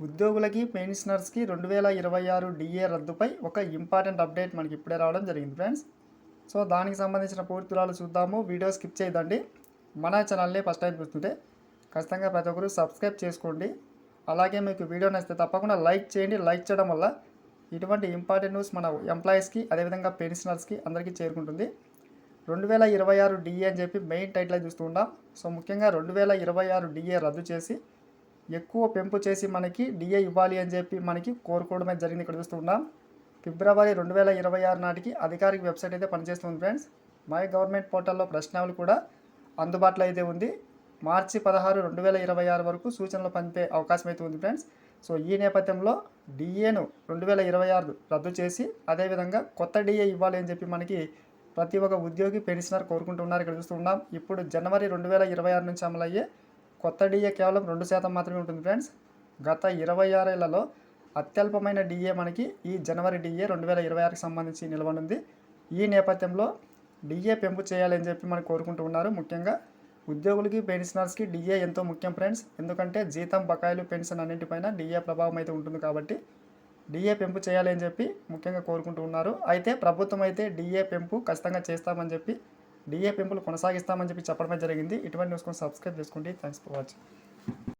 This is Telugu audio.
ఉద్యోగులకి పెన్షనర్స్కి 2026 డిఏ రద్దుపై ఒక ఇంపార్టెంట్ అప్డేట్ మనకి ఇప్పుడే రావడం జరిగింది ఫ్రెండ్స్. సో దానికి సంబంధించిన పూర్తి వివరాలు చూద్దాము. వీడియో స్కిప్ చేయదండి. మన ఛానల్ని ఫస్ట్ టైం చూస్తుంటే ఖచ్చితంగా ప్రతి ఒక్కరు సబ్స్క్రైబ్ చేసుకోండి. అలాగే మీకు వీడియో నచ్చితే తప్పకుండా లైక్ చేయండి. లైక్ చేయడం వల్ల ఇటువంటి ఇంపార్టెంట్ న్యూస్ మన ఎంప్లాయీస్కి అదేవిధంగా పెన్షనర్స్కి అందరికీ చేరుకుంటుంది. 2026 డిఏ అని చెప్పి మెయిన్ టైటిల్ చూస్తూ ఉన్నాం. సో ముఖ్యంగా 2026 డిఏ రద్దు చేసి ఎక్కువ పెంపు చేసి మనకి డిఏ ఇవ్వాలి అని చెప్పి మనకి కోరుకోవడమే జరిగింది. ఇక్కడ చూస్తున్నాం. ఫిబ్రవరి 2026 నాటికి అధికారిక వెబ్సైట్ అయితే పనిచేస్తుంది ఫ్రెండ్స్. మై గవర్నమెంట్ పోర్టల్లో ప్రశ్నలు కూడా అందుబాటులో అయితే ఉంది. మార్చి 16, 2026 వరకు సూచనలు పంపే అవకాశం అయితే ఉంది ఫ్రెండ్స్. సో ఈ నేపథ్యంలో డిఏను 2026 రద్దు చేసి అదేవిధంగా కొత్త డిఏ ఇవ్వాలి అని చెప్పి మనకి ప్రతి ఒక్క ఉద్యోగి పెన్షనర్ కోరుకుంటున్నారు. ఇక్కడ చూస్తున్నాం. ఇప్పుడు జనవరి 2026 నుంచి అమలయ్యే కొత్త డిఏ కేవలం 2% మాత్రమే ఉంటుంది ఫ్రెండ్స్. గత 26 ఏళ్లలో అత్యల్పమైన డిఏ మనకి ఈ జనవరి డిఏ 2026కి సంబంధించి నిలవనుంది. ఈ నేపథ్యంలో డిఏ పెంపు చేయాలని చెప్పి మనం కోరుకుంటూ ఉన్నారు. ముఖ్యంగా ఉద్యోగులకి పెన్షనర్స్కి డిఏ ఎంతో ముఖ్యం ఫ్రెండ్స్. ఎందుకంటే జీతం, బకాయిలు, పెన్షన్ అన్నింటిపైన డిఏ ప్రభావం అయితే ఉంటుంది కాబట్టి డిఏ పెంపు చేయాలని చెప్పి ముఖ్యంగా కోరుకుంటూ ఉన్నారు. అయితే ప్రభుత్వం అయితే డిఏ పెంపు ఖచ్చితంగా చేస్తామని చెప్పి డిఏ పెంపులు కొనసాగిస్తామని చెప్పి చెప్పడమే జరిగింది. ఇటువంటి న్యూస్ కోసం సబ్స్క్రైబ్ చేసుకోండి. Thanks for watching.